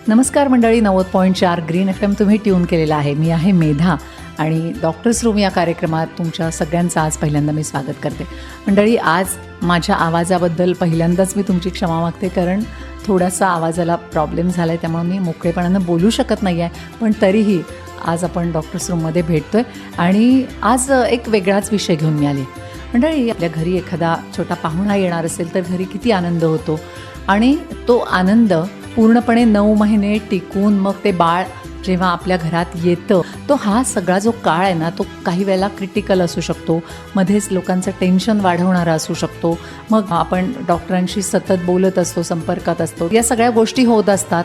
नमस्कार मंडळी, 90.4 green FM तुम्ही ट्यून केलेला आहे. मी आहे मेधा आणि डॉक्टर्स रूम या कार्यक्रमात तुमच्या सगळ्यांचं आज पहिल्यांदा मी स्वागत करते. मंडळी, आज माझ्या आवाजाबद्दल पहिल्यांदाच मी तुमची क्षमा मागते, कारण थोडासा आवाजाला प्रॉब्लेम झाला आहे, त्यामुळे मी मोकळेपणानं बोलू शकत नाही आहे. पण तरीही आज आपण डॉक्टर्स रूममध्ये भेटतो आहे आणि आज एक वेगळाच विषय घेऊन मी आले. मंडळी, आपल्या घरी एखादा छोटा पाहुणा येणार असेल तर घरी किती आनंद होतो आणि तो आनंद पूर्णपणे 9 महिने टिकून मग ते बाळ जेव्हा आपल्या घरात येतं, तो हा सगळा जो काळ आहे ना, तो काही वेळेला क्रिटिकल असू शकतो, मध्येच लोकांचं टेन्शन वाढवणारा असू शकतो. मग आपण डॉक्टरांशी सतत बोलत असतो, संपर्कात असतो, या सगळ्या गोष्टी होत असतात.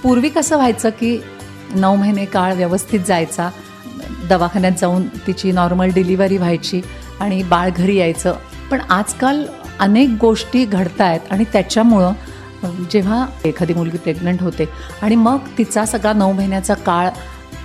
पूर्वी कसं व्हायचं की 9 महिने काळ व्यवस्थित जायचा, दवाखान्यात जाऊन तिची नॉर्मल डिलिव्हरी व्हायची आणि बाळ घरी यायचं. पण आजकाल अनेक गोष्टी घडत आहेत आणि त्याच्यामुळं जेव्हा एखादी मुलगी प्रेग्नंट होते आणि मग तिचा सगळा 9 महिन्याचा काळ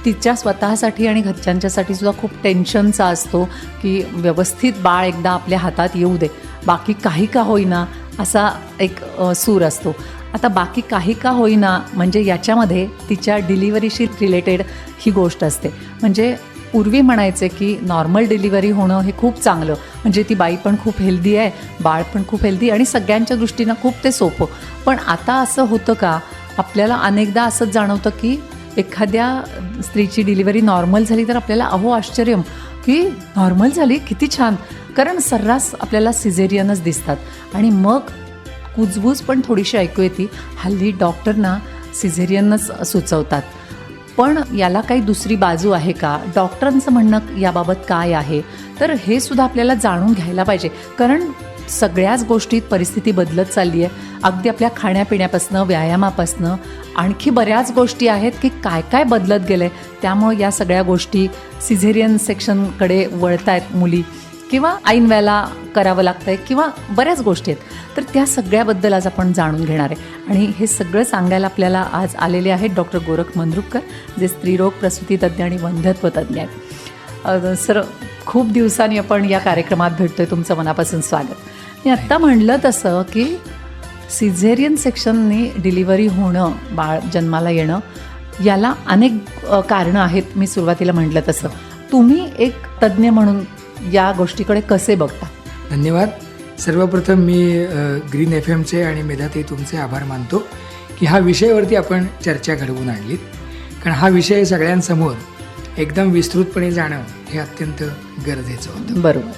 तिच्या स्वतःसाठी आणि घरच्यांच्यासाठी सुद्धा खूप टेन्शनचा असतो की व्यवस्थित बाळ एकदा आपल्या हातात येऊ दे, बाकी काही का होईना असा एक सूर असतो. आता बाकी काही का होईना म्हणजे याच्यामध्ये तिच्या डिलिव्हरीशी रिलेटेड ही गोष्ट असते. म्हणजे पूर्वी म्हणायचे की नॉर्मल डिलिव्हरी होणं हे खूप चांगलं, म्हणजे ती बाई पण खूप हेल्दी आहे, बाळ पण खूप हेल्दी आणि सगळ्यांच्या दृष्टीनं खूप ते सोपं. पण आता असं होतं का, आपल्याला अनेकदा असंच जाणवतं की एखाद्या स्त्रीची डिलिव्हरी नॉर्मल झाली तर आपल्याला आश्चर्य की नॉर्मल झाली, किती छान, कारण सर्रास आपल्याला सिझेरियनच दिसतात आणि मग कुजबूज पण थोडीशी ऐकू येते. हल्ली डॉक्टरना सिझेरियनच सुचवतात. पण याला काही दुसरी बाजू आहे का, डॉक्टरांचं म्हणणं याबाबत काय आहे, तर हे सुद्धा आपल्याला जाणून घ्यायला पाहिजे. कारण सगळ्याच गोष्टीत परिस्थिती बदलत चालली आहे. अगदी आपल्या खाण्यापिण्यापासनं, व्यायामापासनं आणखी बऱ्याच गोष्टी आहेत की काय काय बदलत गेलं आहे. त्यामुळे या सगळ्या गोष्टी सिझेरियन सेक्शनकडे वळत आहेत मुली, किंवा ऐन वेळेला करावं लागतं आहे, किंवा बऱ्याच गोष्टी आहेत. तर त्या सगळ्याबद्दल आज आपण जाणून घेणार आहे आणि हे सगळं सांगायला आपल्याला आज आलेले आहेत डॉक्टर गोरख मंद्रुपकर, जे स्त्रीरोग, प्रसूतीतज्ञ आणि वंध्यत्व तज्ज्ञ आहेत. सर, खूप दिवसांनी आपण या कार्यक्रमात भेटतोय, तुमचं मनापासून स्वागत. मी आत्ता म्हणलं तसं की सिझेरियन सेक्शनने डिलिव्हरी होणं, बाळ जन्माला येणं, याला अनेक कारणं आहेत. मी सुरुवातीला म्हटलं तसं तुम्ही एक तज्ज्ञ म्हणून या गोष्टीकडे कसे बघता? धन्यवाद. सर्वप्रथम मी ग्रीन FMचे आणि मेधाताई तुमचे आभार मानतो की हा विषयावरती आपण चर्चा घडवून आणलीत, कारण हा विषय सगळ्यांसमोर एकदम विस्तृतपणे जाणं हे अत्यंत गरजेचं होतं. बरोबर.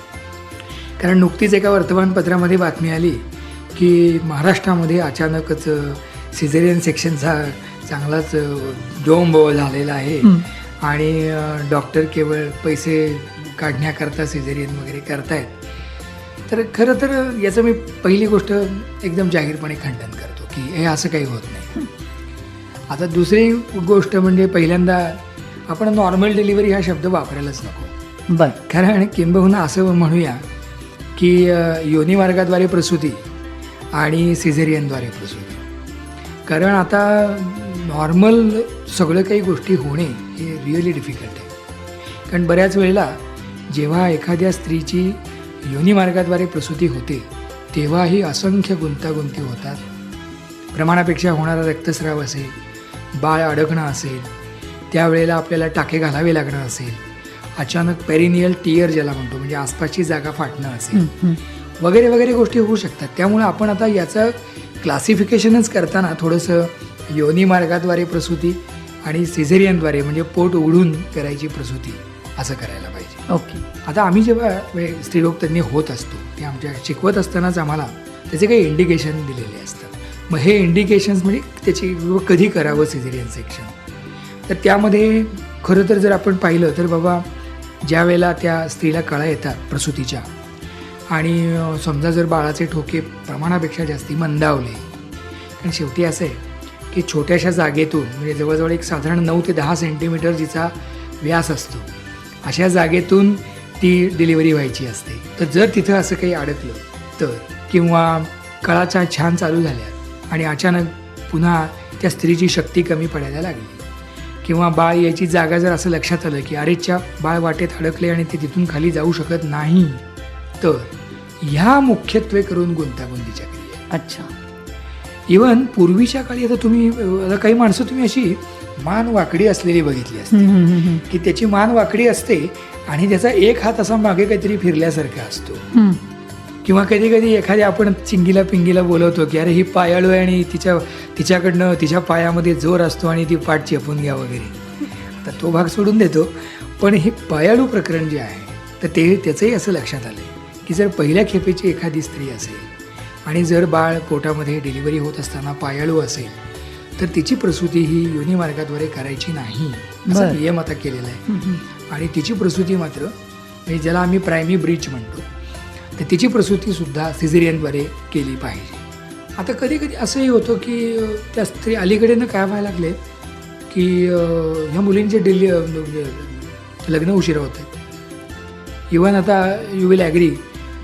कारण नुकतीच एका वर्तमानपत्रामध्ये बातमी आली की महाराष्ट्रामध्ये अचानकच सिझेरियन सेक्शनचा चांगलाच डोंब झालेला आहे आणि डॉक्टर केवळ पैसे काढण्याकरता सिझेरियन वगैरे करतायत. तर खरं तर याचं मी पहिली गोष्ट एकदम जाहीरपणे खंडन करतो की हे असं काही होत नाही. आता दुसरी गोष्ट म्हणजे पहिल्यांदा आपण नॉर्मल डिलिव्हरी हा शब्द वापरायलाच नको. बरं. कारण किंबहुना असं म्हणूया की योनिमार्गाद्वारे प्रसूती आणि सिझेरियनद्वारे प्रसूती. कारण आता नॉर्मल सगळं काही गोष्टी होणे हे रिअली डिफिकल्ट आहे. कारण बऱ्याच वेळेला जेव्हा एखाद्या स्त्रीची योनिमार्गाद्वारे प्रसूती होते तेव्हाही असंख्य गुंतागुंती होतात. प्रमाणापेक्षा होणारा रक्तस्राव असेल, बाळ अडकणं असेल, त्यावेळेला आपल्याला टाके घालावे लागणं असेल, अचानक पेरिनियल टियर ज्याला म्हणतो म्हणजे आसपासची जागा फाटणं असेल, वगैरे वगैरे गोष्टी होऊ शकतात. त्यामुळे आपण आता याचं क्लासिफिकेशनच करताना थोडंसं योनिमार्गाद्वारे प्रसूती आणि सिझेरियनद्वारे म्हणजे पोट उघडून करायची प्रसूती असं करायला पाहिजे. ओके. आता आम्ही जेव्हा स्त्रीरोग तज्ञ होत असतो ते आमच्या शिकवत असतानाच आम्हाला त्याचे काही इंडिकेशन दिलेले असतात. मग हे इंडिकेशन्स म्हणजे त्याची कधी करावं सिझेरियन सेक्शन, तर त्यामध्ये खरं तर जर आपण पाहिलं तर बाबा ज्या वेळेला त्या स्त्रीला कळा येतात प्रसूतीच्या आणि समजा जर बाळाचे ठोके प्रमाणापेक्षा जास्ती मंदावले, कारण शेवटी असं आहे की छोट्याशा जागेतून म्हणजे जवळजवळ एक साधारण 9 ते 10 सेंटीमीटर जिचा व्यास असतो अशा जागेतून ती डिलिव्हरी व्हायची असते. तर जर तिथं असं काही अडकलं तर, किंवा कळाचा छान चालू झाल्या आणि अचानक पुन्हा त्या स्त्रीची शक्ती कमी पडायला लागली, किंवा बाळ याची जागा जर असं लक्षात आलं की अरेच्या बाळ वाटेत अडकले आणि ते तिथून खाली जाऊ शकत नाही, तर ह्या मुख्यत्वे करून गुंतागुंतीच्या क्रिया. अच्छा. इवन पूर्वीच्या काळी आता तुम्ही आता काही माणसं तुम्ही अशी मान वाकडी असलेली बघितली असते की त्याची मान वाकडी असते आणि त्याचा एक हात असा मागे काहीतरी फिरल्यासारखा असतो. किंवा कधी कधी एखाद्या आपण चिंगीला पिंगीला बोलवतो की अरे ही पायाळू आहे आणि तिच्याकडनं तिच्या पायामध्ये जोर असतो आणि ती पाठ चेपून घ्या वगैरे. आता तो भाग सोडून देतो, पण हे पायाळू प्रकरण जे आहे तर त्याचंही असं लक्षात आलं की जर पहिल्या खेपेची एखादी स्त्री असेल आणि जर बाळ पोटामध्ये डिलिव्हरी होत असताना पायाळू असेल तर तिची प्रसूती ही योनी मार्गाद्वारे करायची नाही असा नियम आता केलेला आहे. आणि तिची प्रसूती मात्र म्हणजे ज्याला आम्ही प्रायमी ब्रीच म्हणतो तर तिची प्रसूतीसुद्धा सिझेरियनद्वारे केली पाहिजे. आता कधी कधी असंही होतं की त्या स्त्री अलीकडेनं काय व्हायला लागले की ह्या मुलींचे लग्न उशिरा होत आहेत. इवन आता यू विल ॲग्री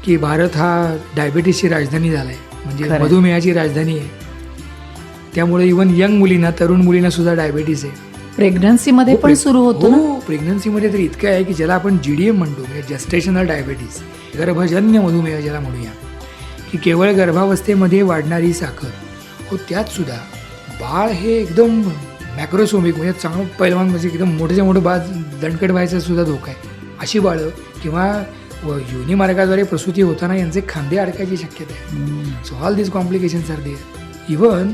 की भारत हा डायबिटीसची राजधानी झाला आहे, म्हणजे मधुमेहाची राजधानी आहे. त्यामुळे इवन यंग मुलींना, तरुण मुलींना सुद्धा डायबिटीस आहे. प्रेग्नन्सीमध्ये पण सुरू होतं. हो, प्रेग्नन्सीमध्ये तर इतकं आहे की ज्याला आपण GDM म्हणतो, म्हणजे जस्टेशनल डायबिटीस, गर्भजन्य मधुमेह ज्याला म्हणूया, की केवळ गर्भावस्थेमध्ये वाढणारी साखर हो, त्यात सुद्धा बाळ हे एकदम मॅक्रोसोमिक म्हणजे चांगलं पैलवान, म्हणजे एकदम मोठ्याच्या मोठं बाळ दणकट व्हायचा सुद्धा धोका आहे. अशी बाळं किंवा योनी मार्गाद्वारे प्रसूती होताना यांचे खांदे अडकायची शक्यता आहे. So all this complications are there. Even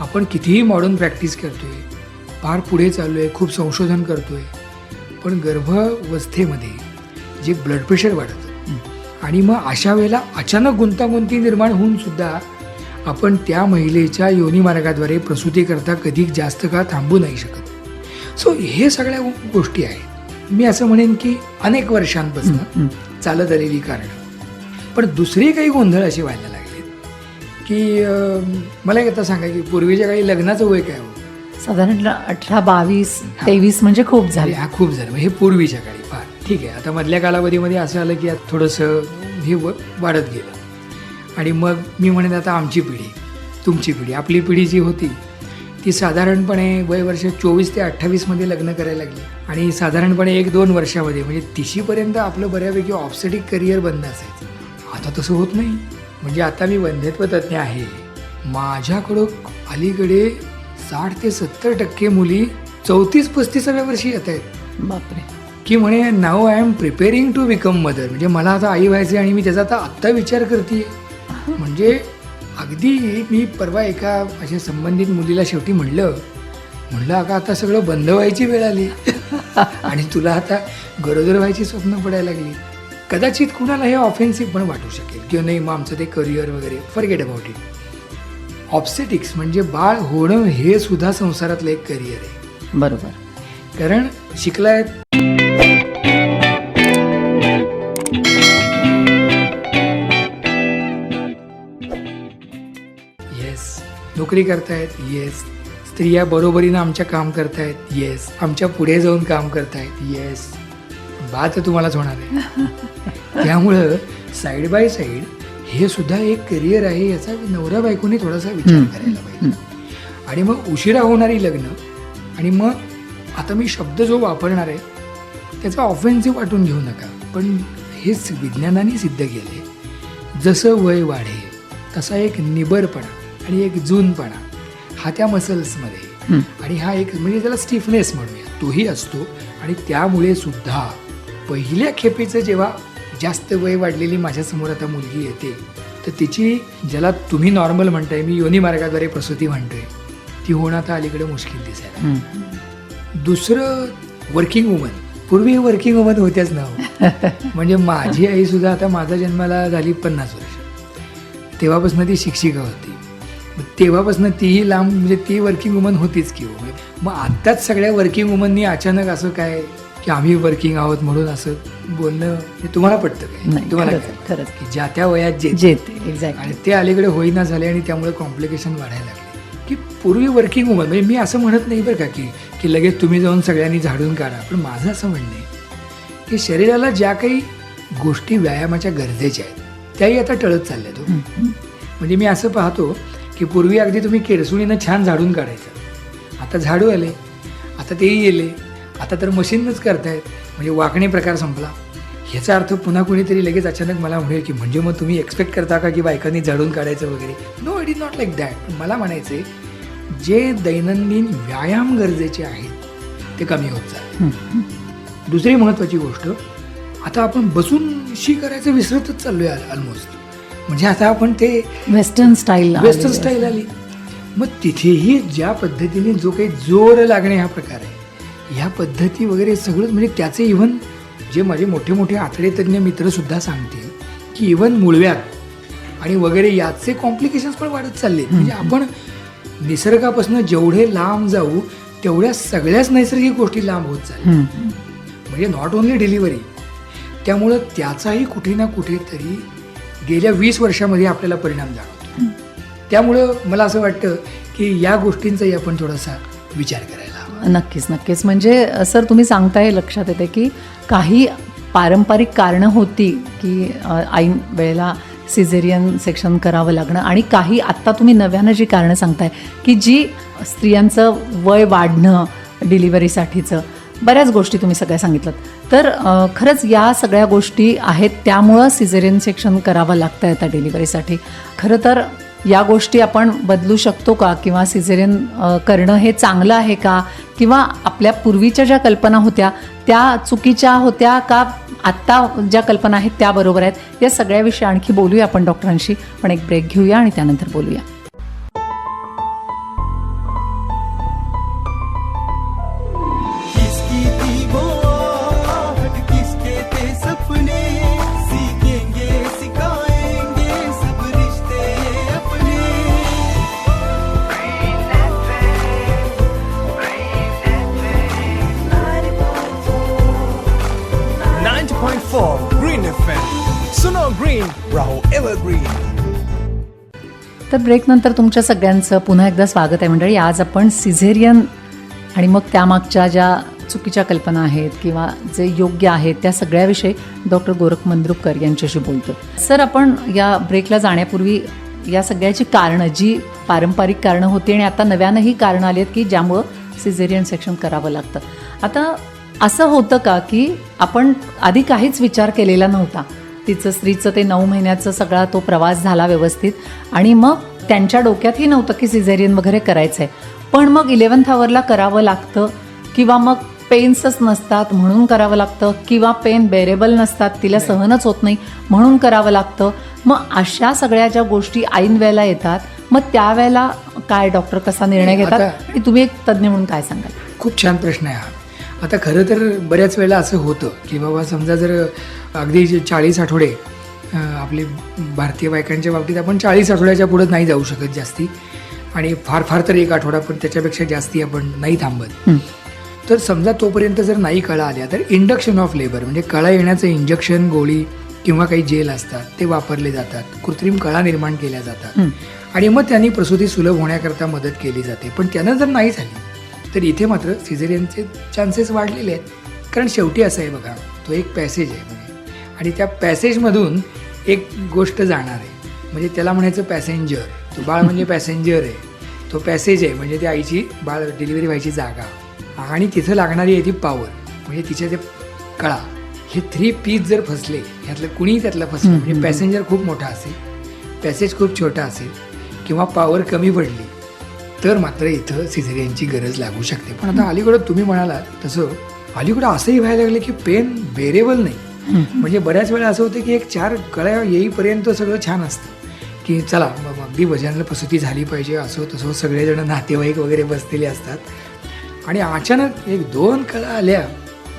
आपण कितीही मॉडर्न प्रॅक्टिस करतोय, फार पुढे चाललो आहे, खूप संशोधन करतोय, पण गर्भावस्थेमध्ये जे ब्लड प्रेशर वाढतं आणि मग अशा वेळेला अचानक गुंतागुंती निर्माण होऊन सुद्धा आपण त्या महिलेच्या योनी मार्गाद्वारे प्रसूती करता कधी जास्त काळ थांबू नाही शकत. सो हे सगळ्या गोष्टी आहेत. मी असं म्हणेन की अनेक वर्षांपासून चालत आलेली कारणं. पण दुसरी काही गोंधळ असे व्हायला लागले की मला एक आता सांगा की पूर्वीच्या काळी लग्नाचं वय काय होतं? साधारण 18, 22, 23 म्हणजे खूप झाले. हा खूप झालं. हे पूर्वीच्या काळी फार ठीक आहे. आता मधल्या कालावधीमध्ये असं आलं की आता थोडंसं हे वाढत गेलं. आणि मग मी म्हणेन आता आमची पिढी, तुमची पिढी, आपली पिढी जी होती ती साधारणपणे वय वर्ष 24 ते 28मध्ये लग्न करायला लागली. आणि साधारणपणे 1-2 वर्षामध्ये म्हणजे 30शीपर्यंत आपलं बऱ्यापैकी ऑब्स्टेटिक करिअर बंद असायचं. आता तसं होत नाही. म्हणजे आता मी वंध्यत्व तज्ज्ञ आहे. माझ्याकडं अलीकडे 60 ते 70% मुली 34-35व्या वर्षी येत आहेत. बापरे. की म्हणे नाव I am preparing to become mother, म्हणजे मला आता आई व्हायचं आणि मी त्याचा आत्ता विचार करते. म्हणजे अगदी मी परवा एका अशा संबंधित मुलीला शेवटी म्हणलं अगं आता सगळं बंद व्हायची वेळ आली आणि तुला आता गरोदर व्हायची स्वप्न पडायला लागली. कदाचित कुणाला हे ऑफेन्सिव्ह पण वाटू शकेल किंवा नाही मग आमचं ते करिअर वगैरे, फॉरगेट अबाउट इट. ऑब्स्टेटिक्स म्हणजे बाळ होणं हे सुद्धा संसारातलं एक करिअर आहे. बरोबर. कारण शिकलाय, येस, नोकरी करतायत, येस, स्त्रिया बरोबरीनं आमच्या काम करतायत, येस, आमच्या पुढे जाऊन काम करतायत, येस, बात तुम्हालाच होणार आहे. त्यामुळं साईड बाय साईड हे सुद्धा एक करिअर आहे, याचा नवरा बायकोने थोडासा विचार करायला पाहिजे. आणि मग उशिरा होणारी लग्न, आणि मग आता मी शब्द जो वापरणार आहे त्याचा ऑफेन्सिव्ह वाटून घेऊ नका, पण हेच विज्ञानाने सिद्ध केले, जसं वय वाढेल तसा एक निबरपणा आणि एक जूनपणा हा त्या मसल्समध्ये, आणि हा एक म्हणजे त्याला स्टिफनेस म्हणूया, तोही असतो. आणि त्यामुळे सुद्धा पहिल्या खेपेचं जेव्हा जास्त वय वाढलेली माझ्यासमोर आता मुलगी येते तर तिची, ज्याला तुम्ही नॉर्मल म्हणताय, मी योनी मार्गाद्वारे प्रसूती म्हणतोय, ती होणं आता अलीकडे मुश्किल दिसायला. दुसरं, वर्किंग वुमन. पूर्वी वर्किंग वुमन होत्याच ना. म्हणजे माझी आई सुद्धा आता माझा जन्माला झाली 50 वर्ष, तेव्हापासून ती शिक्षिका होती. तेव्हापासून तीही लांब, म्हणजे ती वर्किंग वुमन होतीच की. मग आत्ताच सगळ्या वर्किंग वुमननी अचानक असं काय की आम्ही वर्किंग आहोत म्हणून असं बोलणं हे तुम्हाला पटतं काय? तुम्हाला खरंच की ज्या त्या वयात जेते. एक्झॅक्ट. आणि ते अलीकडे होईना झाले आणि त्यामुळे कॉम्प्लिकेशन वाढायला लागले. की पूर्वी वर्किंग वुमन, म्हणजे मी असं म्हणत नाही बरं का की लगेच तुम्ही जाऊन सगळ्यांनी झाडून काढा, पण माझं असं म्हणणं आहे की शरीराला ज्या काही गोष्टी व्यायामाच्या गरजेच्या आहेत त्याही आता टळत चालल्या. म्हणजे मी असं पाहतो की पूर्वी अगदी तुम्ही केरसुणीनं छान झाडून काढायचं, आता झाडू आले, आता तेही गेले, आता तर मशीनच करतायत, म्हणजे वाकणे प्रकार संपला. ह्याचा अर्थ पुन्हा कोणीतरी लगेच अचानक मला म्हणेल की म्हणजे मग तुम्ही एक्सपेक्ट करता का की बायकांनी झाडून काढायचं वगैरे. No, it is not like that. मला म्हणायचं आहे जे दैनंदिन व्यायाम गरजेचे आहेत ते कमी होत चालले. दुसरी महत्त्वाची गोष्ट, आता आपण बसून करायचं विसरतच चाललो आहे ऑलमोस्ट. म्हणजे आता आपण ते वेस्टर्न स्टाईल आली. मग तिथेही ज्या पद्धतीने जो काही जोर लागणे हा प्रकार आहे, ह्या पद्धती वगैरे सगळं म्हणजे त्याचे इव्हन जे माझे मोठे मोठे आतडे तज्ज्ञ मित्रसुद्धा सांगतील की इव्हन मुळव्याध आणि वगैरे याचे कॉम्प्लिकेशन्स पण वाढत चालले. म्हणजे आपण निसर्गापासून जेवढे लांब जाऊ तेवढ्या सगळ्याच नैसर्गिक गोष्टी लांब होत चालल्या. म्हणजे नॉट ओन्ली डिलिव्हरी. त्यामुळं त्याचाही कुठे ना कुठेतरी गेल्या 20 वर्षामध्ये आपल्याला परिणाम जाणवतो. त्यामुळं मला असं वाटतं की या गोष्टींचाही आपण थोडासा विचार करायला हवा. नक्कीच. म्हणजे सर तुम्ही सांगताय लक्षात येते की काही पारंपरिक कारणं होती की ऐन वेळेला सिझेरियन सेक्शन करावं लागणं, आणि काही आत्ता तुम्ही नव्यानं जी कारणं सांगताय की जी स्त्रियांचं वय वाढणं डिलिव्हरीसाठीचं, बऱ्याच गोष्टी तुम्ही सगळ्या सांगितलं. तर खरंच या सगळ्या गोष्टी आहेत त्यामुळं सिझेरियन सेक्शन करावं लागतं आता डिलिव्हरीसाठी. खरं तर या गोष्टी आपण बदलू शकतो का, किंवा सिझेरियन करणं हे चांगलं आहे का, किंवा आपल्या पूर्वीच्या ज्या कल्पना होत्या त्या चुकीच्या होत्या का, आत्ता ज्या कल्पना आहेत त्या बरोबर आहेत, या सगळ्याविषयी आणखी बोलूया आपण डॉक्टरांशी. पण एक ब्रेक घेऊया आणि त्यानंतर बोलूया. Green FM. सुनो ग्रीन, राहो एव्हरग्रीन. तर ब्रेकनंतर तुमच्या सगळ्यांचं पुन्हा एकदा स्वागत आहे मंडळी. आज आपण सिझेरियन आणि मग त्यामागच्या ज्या चुकीच्या कल्पना आहेत किंवा जे योग्य आहेत त्या सगळ्याविषयी डॉक्टर गोरख मंद्रुपकर यांच्याशी बोलतो. सर, आपण या ब्रेकला जाण्यापूर्वी या सगळ्याची कारणं, जी पारंपरिक कारणं होती आणि आता नव्यानंही कारणं आली आहेत की ज्यामुळं सिझेरियन सेक्शन करावं लागतं. आता असं होतं का की आपण आधी काहीच विचार केलेला नव्हता, स्त्रीचं ते 9 महिन्याचं सगळा तो प्रवास झाला व्यवस्थित, आणि मग त्यांच्या डोक्यातही नव्हतं की सिझेरियन वगैरे करायचं आहे, पण मग 11th आवरला करावं लागतं, किंवा मग पेन्सच नसतात म्हणून करावं लागतं, किंवा पेन बेरेबल नसतात, तिला सहनच होत नाही म्हणून करावं लागतं. मग अशा सगळ्या ज्या गोष्टी ऐन वेळेला येतात, मग त्यावेळेला काय डॉक्टर कसा निर्णय घेतात, आणि तुम्ही एक तज्ज्ञ म्हणून काय सांगाल? खूप छान प्रश्न आहे हा. आता खरं तर बऱ्याच वेळेला असं होतं की बाबा समजा जर अगदी 40 आठवडे, आपली भारतीय बायकांच्या बाबतीत आपण 40 आठवड्याच्या पुढे नाही जाऊ शकत जास्ती, आणि फार फार तर 1 आठवडा, पण त्याच्यापेक्षा जास्ती आपण नाही थांबत. तर समजा तोपर्यंत जर नाही कळा आल्या तर इंडक्शन ऑफ लेबर, म्हणजे कळा येण्याचं इंजेक्शन, गोळी किंवा काही जेल असतात ते वापरले जातात, कृत्रिम कळा निर्माण केल्या जातात, आणि मग त्यांनी प्रसूती सुलभ होण्याकरता मदत केली जाते. पण त्यानं जर नाही झाली तर इथे मात्र सिझेरियनचे चान्सेस वाढलेले आहेत. कारण शेवटी असं आहे बघा, तो एक पॅसेज आहे म्हणजे, आणि त्या पॅसेजमधून एक गोष्ट जाणार आहे, म्हणजे त्याला म्हणायचं पॅसेंजर. तो बाळ म्हणजे पॅसेंजर आहे, तो पॅसेज आहे म्हणजे त्या आईची बाळ डिलिव्हरी व्हायची जागा, आणि तिथं लागणारी आहे ती पॉवर, म्हणजे तिच्या ते कळा. हे 3 पीस जर फसले, ह्यातलं कुणीही त्यातलं फसलं, म्हणजे पॅसेंजर खूप मोठा असेल, पॅसेज खूप छोटा असेल, किंवा पॉवर कमी पडली, तर मात्र इथं सिझेरियनची गरज लागू शकते. पण आता अलीकडं तुम्ही म्हणालात तसं अलीकडं असंही व्हायला लागलं की पेन बेरेबल नाही. म्हणजे बऱ्याच वेळा असं होतं की एक 4 कळ्या येईपर्यंत सगळं छान असतं, की चला मग अगदी वजनाला प्रसूती झाली पाहिजे, असं तसं सगळेजण नातेवाईक वगैरे बसलेले असतात, आणि अचानक 1-2 कळा आल्या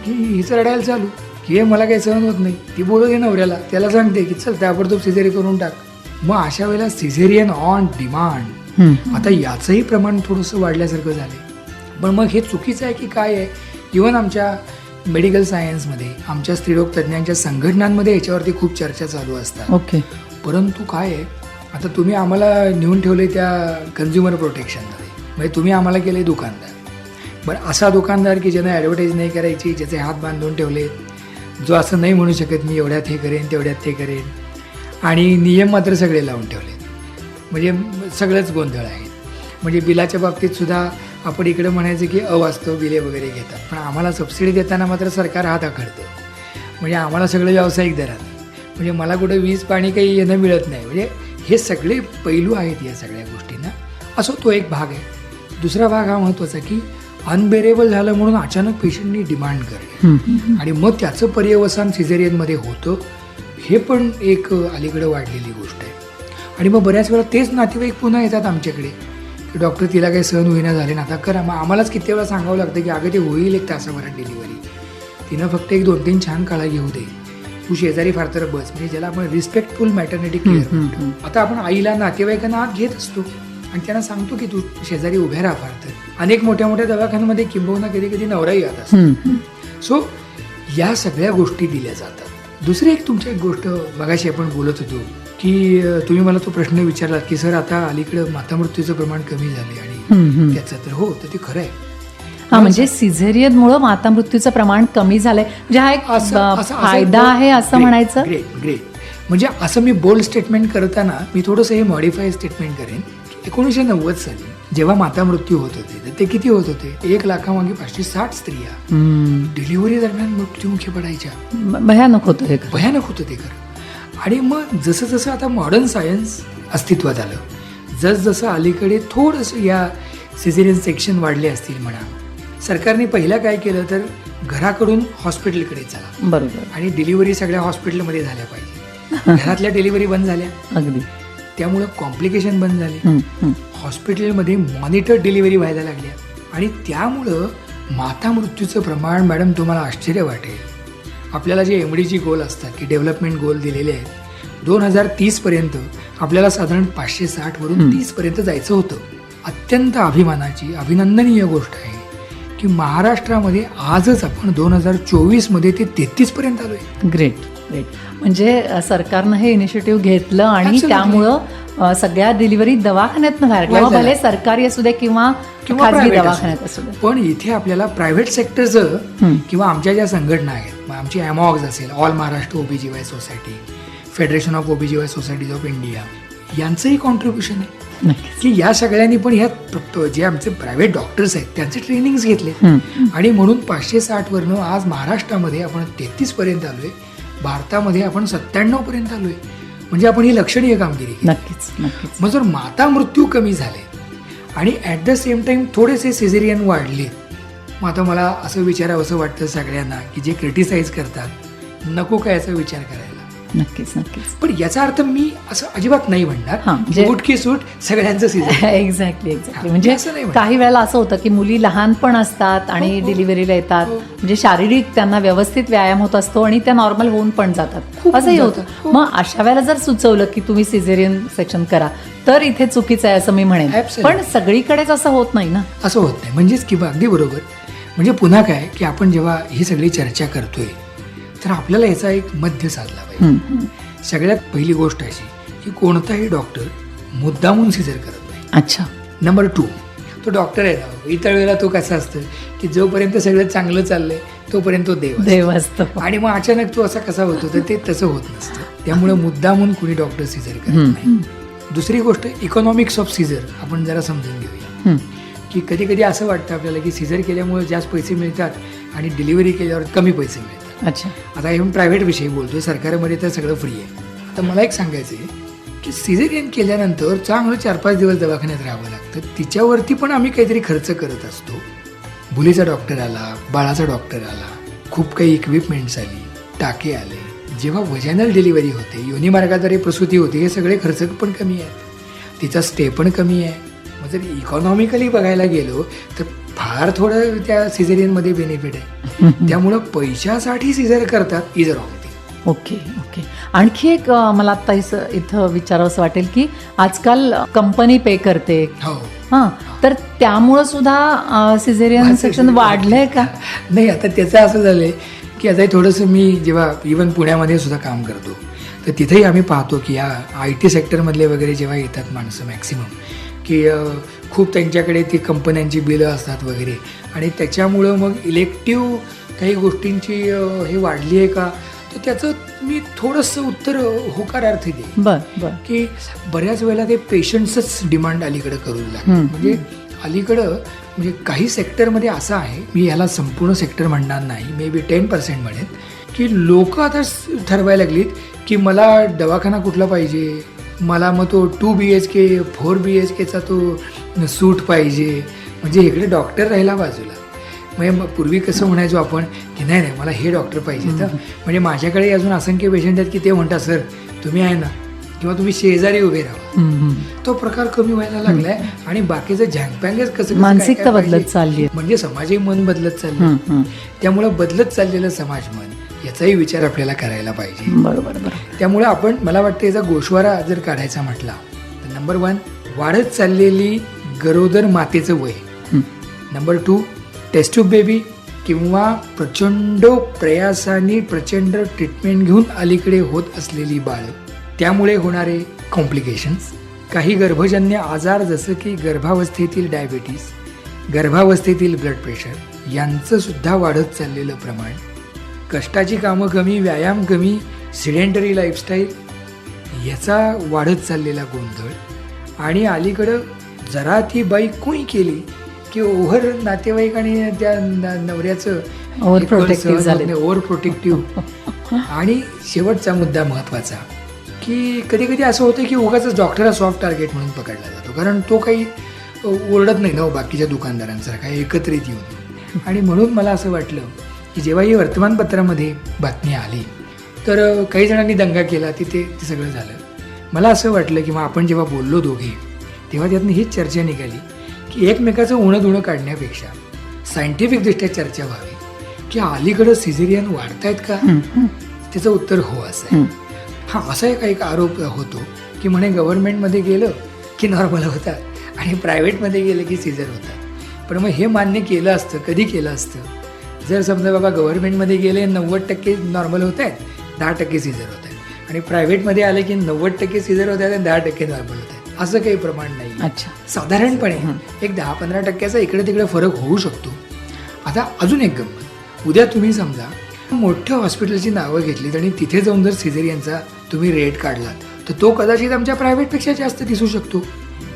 की हिचं रडायला चालू की हे मला काही सहन होत नाही. ती बोलत आहे नवऱ्याला, त्याला सांगते की चल ताबडतोब सिझेरियन करून टाक. मग अशा वेळेला सिझेरियन ऑन डिमांड, आता याचंही प्रमाण थोडंसं वाढल्यासारखं झालं. पण मग हे चुकीचं आहे की काय आहे? इव्हन आमच्या मेडिकल सायन्समध्ये, आमच्या स्त्रीरोग तज्ज्ञांच्या संघटनांमध्ये याच्यावरती खूप चर्चा चालू असतात. ओके. परंतु काय आहे, आता तुम्ही आम्हाला नेऊन ठेवले त्या कन्झ्युमर प्रोटेक्शनमध्ये, म्हणजे तुम्ही आम्हाला केले दुकानदार. बरं, असा दुकानदार की ज्यानं ॲडव्हर्टाईज नाही करायची, ज्याचे हात बांधून ठेवले, जो असं नाही म्हणू शकत मी एवढ्यात हे करेन तेवढ्यात ते करेन, आणि नियम मात्र सगळे लावून ठेवले, म्हणजे सगळंच गोंधळ आहे. म्हणजे बिलाच्या बाबतीत सुद्धा आपण इकडं म्हणायचं की अवास्तव बिले वगैरे घेतात, पण आम्हाला सबसिडी देताना मात्र सरकार हात आखडतं. म्हणजे आम्हाला सगळं व्यावसायिक दरात, म्हणजे मला कुठे वीज पाणी काही येणं मिळत नाही. म्हणजे हे सगळे पैलू आहेत या सगळ्या गोष्टींना. असो तो एक भाग आहे. दुसरा भाग हा महत्त्वाचा की अनबेरेबल झालं म्हणून अचानक पेशंटनी डिमांड करणे आणि मग त्याचं पर्यवसान सिझेरियनमध्ये होतं, हे पण एक अलीकडे वाढलेली गोष्ट आहे. आणि मग बऱ्याच वेळा तेच नातेवाईक पुन्हा येतात आमच्याकडे की डॉक्टर तिला काही सहन होईना झाले ना, आता करा. मग आम्हालाच किती वेळा सांगावं लागतं की अगं ते होईल एक तासाभरात डिलिव्हरी, तिनं फक्त 1-2-3 छान काळा घेऊ दे, तू शेजारी फार तर बस. म्हणजे ज्याला आपण रिस्पेक्टफुल मॅटर्निटी केअर म्हणतो. आता आपण आईला नातेवाईकांना आत घेत असतो आणि त्यांना सांगतो की तू शेजारी उभ्या राहा. फार तर अनेक मोठ्या मोठ्या दवाखान्यांमध्ये किंबहुना कधी कधी नवराही येत असतो. सो या सगळ्या गोष्टी दिल्या जातात. दुसरी एक तुमची एक गोष्ट मगाशी आपण बोलत होतो की तुम्ही मला तो प्रश्न विचारलात की सर आता अलीकडं मातामृत्यूचं प्रमाण कमी झाले आणि त्याचं तर हो, तर ते खरं आहे. हा, म्हणजे सिझेरियनमुळे मातामृत्यूचं प्रमाण कमी झालंय, म्हणजे हा एक फायदा आहे असं म्हणायचं. ग्रेट. म्हणजे असं मी बोल्ड स्टेटमेंट करताना मी थोडंसं हे मॉडिफाय स्टेटमेंट करेन. 1990 साली जेव्हा मातामृत्यू होत होते तर ते किती होत होते? 1,00,000 560 स्त्रिया डिलिव्हरी दरम्यान मृत्युमुखी पडायच्या. भयानक होतं हे. भयानक होतं ते खरं. आणि मग जसं जसं आता मॉडर्न सायन्स अस्तित्वात आलं, जसं अलीकडे थोडंसं या सिझेरियन सेक्शन वाढले असतील म्हणा, सरकारने पहिला काय केलं तर घराकडून हॉस्पिटलकडे चला, बरोबर, आणि डिलिव्हरी सगळ्या हॉस्पिटलमध्ये झाल्या पाहिजे. घरातल्या डिलिव्हरी बंद झाल्या, अगदी, त्यामुळं कॉम्प्लिकेशन बंद झाले, हॉस्पिटलमध्ये मॉनिटर डिलिव्हरी व्हायला लागल्या. आणि त्यामुळं मातामृत्यूचं प्रमाण, मॅडम तुम्हाला आश्चर्य वाटेल, आपल्याला जे MDG गोल असतात की डेव्हलपमेंट गोल दिलेले आहेत, 2030 आपल्याला साधारण 560 वरून 30 जायचं होतं. अत्यंत अभिमानाची अभिनंदनीय गोष्ट आहे की महाराष्ट्रामध्ये आजच आपण 2024 ते 33 आलोय. ग्रेट. म्हणजे सरकारनं हे इनिशिएटिव्ह घेतलं आणि Absolutely. त्यामुळं सगळ्या डिलिव्हरी दवाखान्यातनं व्हायला, मग भले सरकारी असू दे किंवा खाजगी private दवाखान्यात असू दे. पण इथे आपल्याला प्रायव्हेट सेक्टरचं किंवा आमच्या ज्या संघटना आहेत, मग आमची ॲमॉग्स असेल, all Maharashtra OBGY society, federation of OBGY societies of India, यांचंही कॉन्ट्रीब्युशन आहे की या सगळ्यांनी पण ह्या जे आमचे प्रायव्हेट डॉक्टर्स आहेत त्यांचे ट्रेनिंग्स घेतले. आणि म्हणून 560 वरनं आज महाराष्ट्रामध्ये आपण 33 आलोय, भारतामध्ये आपण 97 आलोय. म्हणजे आपण ही लक्षणीय कामगिरी केली. नक्कीच. मग जर माता मृत्यू कमी झाले आणि ॲट द सेम टाइम थोडेसे सिझेरियन वाढले, मग आता मला असं विचारावं वाटतं सगळ्यांना की जे क्रिटिसाइज करतात, नको काय याचा विचार करायला. नक्कीच. पण याचा अर्थ मी असं अजिबात नाही म्हणणार सूट की सूट सगळ्यांचं सीझन. एक्झॅक्टली. म्हणजे काही वेळेला असं होतं की मुली लहान पण असतात आणि डिलिव्हरीला येतात, म्हणजे शारीरिक त्यांना व्यवस्थित व्यायाम होत असतो आणि त्या नॉर्मल होऊन पण जातात, असंही होतं. मग अशा वेळेला जर सुचवलं की तुम्ही सिझेरियन सेक्शन करा, तर इथे चुकीचं आहे असं मी म्हणेन. पण सगळीकडेच असं होत नाही ना. असं होत नाही. म्हणजेच की अगदी बरोबर. म्हणजे पुन्हा काय की आपण जेव्हा ही सगळी चर्चा करतोय तर आपल्याला याचा एक मध्य साधला पाहिजे. सगळ्यात पहिली गोष्ट अशी की कोणताही डॉक्टर मुद्दामून सिझर करत नाही. अच्छा. नंबर 2, तो डॉक्टर आहे ना, इतर वेळेला तो कसा असतं की जोपर्यंत सगळं चांगलं चाललंय तोपर्यंत तो देव असतो, आणि मग अचानक तो असा कसा होतो, तर ते तसं होत नसतं. त्यामुळे मुद्दामून कुणी डॉक्टर सिझर करत नाही. दुसरी गोष्ट, इकॉनॉमिक्स ऑफ सिझर आपण जरा समजून घेऊया. की कधी कधी असं वाटतं आपल्याला की सिझर केल्यामुळे जास्त पैसे मिळतात आणि डिलिव्हरी केल्यावर कमी पैसे मिळतात. अच्छा. आता हे प्रायव्हेट विषयी बोलतोय, सरकारमध्ये तर सगळं फ्री आहे. आता मला एक सांगायचं आहे की सिझेरियन केल्यानंतर चांगलं 4-5 दिवस दवाखान्यात राहावं लागतं, तिच्यावरती पण आम्ही काहीतरी खर्च करत असतो. मुलीचा डॉक्टर आला, बाळाचा डॉक्टर आला, खूप काही इक्विपमेंट्स आली, टाके आले, जेव्हा वजायनल डिलिव्हरी होते, योनिमार्गाद्वारे प्रसूती होते, हे सगळे खर्च पण कमी आहेत, तिचा स्टे पण कमी आहे. मग जर इकॉनॉमिकली बघायला गेलो तर फार थोडं त्या सिझेरियनमध्ये बेनिफिट आहे. त्यामुळं पैशासाठी सिझर करतात इज रॉंग थिंग. ओके. आणखी एक मला आता इथं विचारावंसं वाटेल की आजकाल कंपनी पे करते, तर त्यामुळं सुद्धा सिझेरियन सेक्शन वाढलंय का? नाही, आता त्याचं असं झालंय की आता थोडंसं मी जेव्हा इव्हन पुण्यामध्ये सुद्धा काम करतो तर तिथेही आम्ही पाहतो की या IT सेक्टरमधले वगैरे जेव्हा येतात माणसं मॅक्सिमम, की खूप त्यांच्याकडे ती कंपन्यांची बिलं असतात वगैरे, आणि त्याच्यामुळं मग इलेक्टिव्ह काही गोष्टींची हे वाढली आहे का, तर त्याचं मी थोडंसं उत्तर होकारार्थी देईन. बरं. की बऱ्याच वेळेला ते पेशंट्सच डिमांड अलीकडं करू लागतात. म्हणजे अलीकडं म्हणजे काही सेक्टरमध्ये असं आहे, मी ह्याला संपूर्ण सेक्टर म्हणणार नाही, मे बी 10% म्हणेन, की लोक आता ठरवायला लागलीत की मला दवाखाना कुठला पाहिजे, मला मग तो 2 BHK 4 BHKचा तो सूट पाहिजे. म्हणजे इकडे डॉक्टर राहिला बाजूला. म्हणजे मग पूर्वी कसं म्हणायचो आपण की नाही नाही मला हे डॉक्टर पाहिजे. तर म्हणजे माझ्याकडे अजून असंख्य पेशंट आहेत की ते म्हणतात सर तुम्ही आहे ना किंवा तुम्ही शेजारी उभे राहा. तो प्रकार कमी व्हायला लागलाय आणि बाकीचं झँगपँगच कसं मानसिकता काय काय बदलत पाहिजे. चालली आहे. म्हणजे समाजही मन बदलत चाललं. त्यामुळं बदलत चाललेलं समाज मन याचाही विचार आपल्याला करायला पाहिजे. बरोबर बरोबर. त्यामुळे आपण मला वाटतं याचा गोषवारा जर काढायचा म्हटला तर नंबर 1 वाढत चाललेली गरोदर मातेचं वय. नंबर 2 टेस्ट ट्यूब बेबी किंवा प्रचंड प्रयासाने प्रचंड ट्रीटमेंट घेऊन अलीकडे होत असलेली बाळं, त्यामुळे होणारे कॉम्प्लिकेशन्स. काही गर्भजन्य आजार जसं की गर्भावस्थेतील डायबिटीस, गर्भावस्थेतील ब्लड प्रेशर यांचं सुद्धा वाढत चाललेलं प्रमाण, कष्टाची कामं कमी, व्यायाम कमी, सिडेंटरी लाईफस्टाईल याचा वाढत चाललेला गोंधळ. आणि अलीकडं जरा ती बाई कुई केली की ओव्हर नातेवाईक आणि त्या नवऱ्याचं Over protective झाले. Over protective. आणि शेवटचा मुद्दा महत्त्वाचा की कधी कधी असं होतं की उगाच डॉक्टरला सॉफ्ट टार्गेट म्हणून पकडला जातो, कारण तो काही ओरडत नाही ना बाकीच्या दुकानदारांसारखा एकत्रित येऊन. आणि म्हणून मला असं वाटलं की जेव्हा ही वर्तमानपत्रामध्ये बातमी आली तर काही जणांनी दंगा केला, तिथे ते सगळं झालं. मला असं वाटलं की मग आपण जेव्हा बोललो दोघे तेव्हा त्यातनं हीच चर्चा निघाली की एकमेकाचं उणं धुणं काढण्यापेक्षा सायंटिफिकदृष्ट्या चर्चा व्हावी की अलीकडं सिझेरियन वाढतायत का. त्याचं उत्तर हो असं आहे. हा असा एक आरोप होतो की म्हणे गव्हर्नमेंटमध्ये गेलं की नॉर्मल होतात आणि प्रायव्हेटमध्ये गेलं की सिझर होतात. पण मग हे मान्य केलं असतं, कधी केलं असतं, जर समजा बाबा गव्हर्नमेंटमध्ये गेले 90% नॉर्मल होत आहेत, 10% सिझर होत आहेत, आणि प्रायव्हेटमध्ये आले की 90% सिझर होत आहेत आणि 10% नॉर्मल होत आहेत. असं काही प्रमाण नाही. अच्छा. साधारणपणे एक 10-15% इकडे तिकडे फरक होऊ शकतो. आता अजून एक गंमत, उद्या तुम्ही समजा मोठ्या हॉस्पिटलची नावं घेतलीत आणि तिथे जाऊन जर सिझेरियनचा तुम्ही रेट काढलात तर तो कदाचित आमच्या प्रायव्हेटपेक्षा जास्त दिसू शकतो,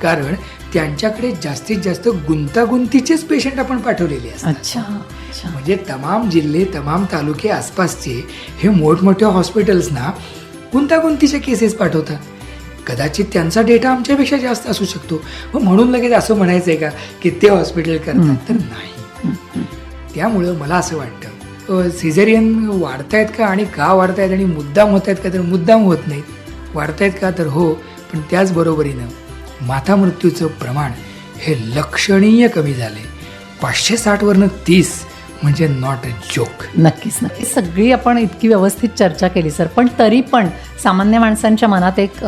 कारण त्यांच्याकडे जास्तीत जास्त गुंतागुंतीचेच पेशंट आपण पाठवलेले असतात. अच्छा अच्छा. म्हणजे तमाम जिल्हे, तमाम तालुके आसपासचे हे मोठमोठ्या हॉस्पिटल्सना गुंतागुंतीच्या केसेस पाठवतात. कदाचित त्यांचा डेटा आमच्यापेक्षा जास्त असू शकतो. मग म्हणून लगेच असं म्हणायचं आहे का की ते हॉस्पिटल करतात, तर नाही. त्यामुळं मला असं वाटतं सिझेरियन वाढतायत का आणि का वाढतायत आणि मुद्दाम होत आहेत का, तर मुद्दाम होत नाहीत. वाढतायत का, तर हो, पण त्याचबरोबरीनं माता मृत्यूचं प्रमाण हे लक्षणीय कमी झाले. 560वरनं 30 म्हणजे नॉट अ जोक. नक्कीच नक्कीच. सगळी आपण इतकी व्यवस्थित चर्चा केली सर, पण तरी पण सामान्य माणसांच्या मनात एक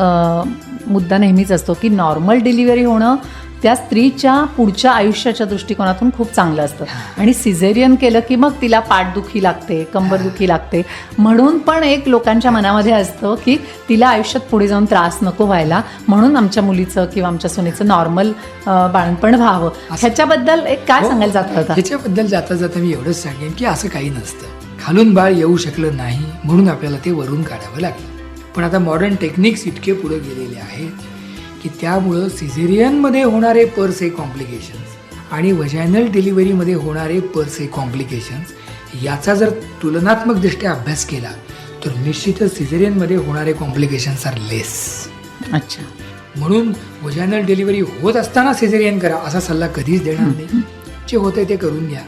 मुद्दा नेहमीच असतो की नॉर्मल डिलिव्हरी होणं त्या स्त्रीच्या पुढच्या आयुष्याच्या दृष्टिकोनातून खूप चांगलं असतं, आणि सिझेरियन केलं की मग तिला पाठदुखी लागते, कंबरदुखी लागते, म्हणून पण एक लोकांच्या मनामध्ये असतं की तिला आयुष्यात पुढे जाऊन त्रास नको व्हायला, म्हणून आमच्या मुलीचं किंवा आमच्या सुनेचं नॉर्मल बाळंतपण व्हावं. ह्याच्याबद्दल एक काय सांगायला जात होता? ह्याच्याबद्दल जाता जाता मी एवढंच सांगेन की असं काही नसतं. खालून बाळ येऊ शकलं नाही म्हणून आपल्याला ते वरून काढावं लागलं. पण आता मॉडर्न टेक्निक्स इतके पुढे गेलेले आहेत की त्यामुळं सिझेरियनमध्ये होणारे पर से कॉम्प्लिकेशन्स आणि वजायनल डिलिव्हरीमध्ये होणारे पर से कॉम्प्लिकेशन्स याचा जर तुलनात्मकदृष्ट्या अभ्यास केला तर निश्चितच सिझेरियनमध्ये होणारे कॉम्प्लिकेशन्स आर लेस. अच्छा. म्हणून वजायनल डिलिव्हरी होत असताना सिझेरियन करा असा सल्ला कधीच देणार नाही. जे होतं ते करून घ्या.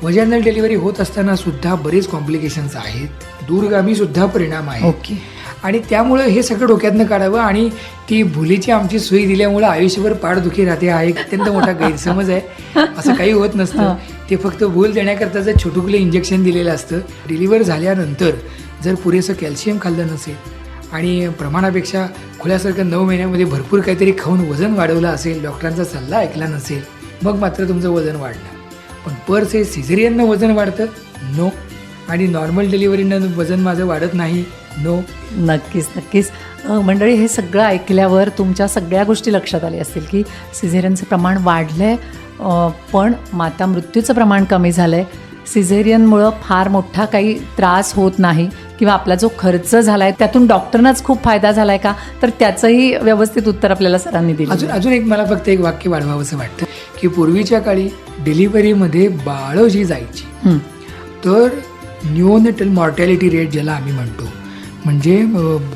वजायनल डिलिव्हरी होत असताना सुद्धा बरेच कॉम्प्लिकेशन्स आहेत, दूरगामी सुद्धा परिणाम आहेत. ओके. आणि त्यामुळं हे सगळं डोक्यातनं काढावं. आणि ती भुलीची आमची सुई दिल्यामुळं आयुष्यभर पाठदुखी राहते हा एक अत्यंत मोठा गैरसमज आहे. असं काही होत नसतं. ते फक्त भूल देण्याकरताचं छोटुकलं इंजेक्शन दिलेलं असतं. डिलिव्हर झाल्यानंतर जर पुरेसं कॅल्शियम खाल्लं नसेल आणि प्रमाणापेक्षा खुल्यासारखं 9 महिन्यामध्ये भरपूर काहीतरी खाऊन वजन वाढवलं असेल, डॉक्टरांचा सल्ला ऐकला नसेल, मग मात्र तुमचं वजन वाढणार. पण पर से सिझेरियननं वजन वाढतं? नो. आणि नॉर्मल डिलिव्हरीनं वजन माझं वाढत नाही? नो. नक्कीच नक्कीच. मंडळी, हे सगळं ऐकल्यावर तुमच्या सगळ्या गोष्टी लक्षात आल्या असतील की सिझेरियनचं प्रमाण वाढलं आहे, पण माता मृत्यूचं प्रमाण कमी झालं आहे. सिझेरियनमुळं फार मोठा काही त्रास होत नाही किंवा आपला जो खर्च झाला आहे त्यातून डॉक्टरनाच खूप फायदा झाला आहे का, तर त्याचंही व्यवस्थित उत्तर आपल्याला सरांनी दिलं. अजून एक मला फक्त एक वाक्य वाढवावंसं वाटतं की पूर्वीच्या काळी डिलिव्हरीमध्ये बाळं जी जायची तर न्यूओनेटल मॉर्टॅलिटी रेट ज्याला आम्ही म्हणतो, म्हणजे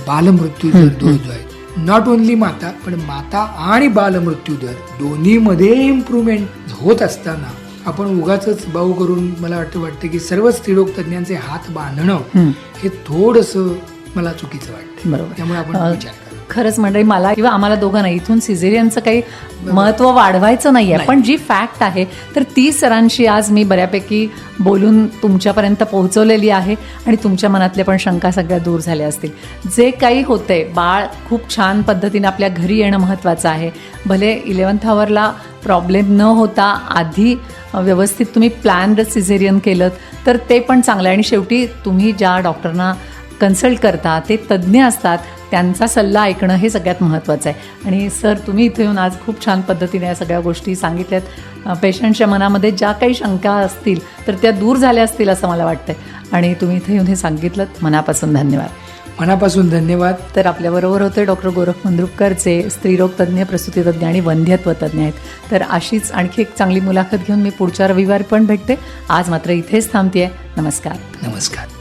बालमृत्यू दर जो आहे, नॉट ओन्ली माता पण माता आणि बालमृत्यू दर दोन्हीमध्ये इम्प्रूव्हमेंट होत असताना आपण उगाचच बाऊ करून मला वाटतं की सर्व स्त्रीरोग तज्ज्ञांचे हात बांधणं हे थोडंसं मला चुकीचं वाटतं. बरोबर. त्यामुळे आपण विचार करू. खरंच मंडळी, मला किंवा आम्हाला दोघांना इथून सिझेरियनचं काही महत्त्व वाढवायचं नाही आहे, पण जी फॅक्ट आहे तर ती सरांशी आज मी बऱ्यापैकी बोलून तुमच्यापर्यंत पोहोचवलेली आहे आणि तुमच्या मनातल्या पण शंका सगळ्या दूर झाल्या असतील. जे काही होतंय, बाळ खूप छान पद्धतीने आपल्या घरी येणं महत्त्वाचं आहे. भले 11th आवरला प्रॉब्लेम न होता आधी व्यवस्थित तुम्ही प्लॅन्ड सिझेरियन केलं तर ते पण चांगलं आहे. आणि शेवटी तुम्ही ज्या डॉक्टरना कन्सल्ट करता ते तज्ज्ञ असतात, त्यांचा सल्ला ऐकणं हे सगळ्यात महत्त्वाचं आहे. आणि सर, तुम्ही इथे येऊन आज खूप छान पद्धतीने या सगळ्या गोष्टी सांगितल्यात. पेशंटच्या मनामध्ये ज्या काही शंका असतील तर त्या दूर झाल्या असतील असं मला वाटतं आणि तुम्ही इथे येऊन हे सांगितलं, मनापासून धन्यवाद. मनापासून धन्यवाद. तर आपल्याबरोबर होते डॉक्टर गोरख मंद्रुपकर, जे स्त्रीरोग तज्ज्ञ, प्रसूतीतज्ञ आणि वंध्यत्व तज्ज्ञ आहेत. तर अशीच आणखी एक चांगली मुलाखत घेऊन मी पुढच्या रविवारी पण भेटते. आज मात्र इथेच थांबते. नमस्कार. नमस्कार.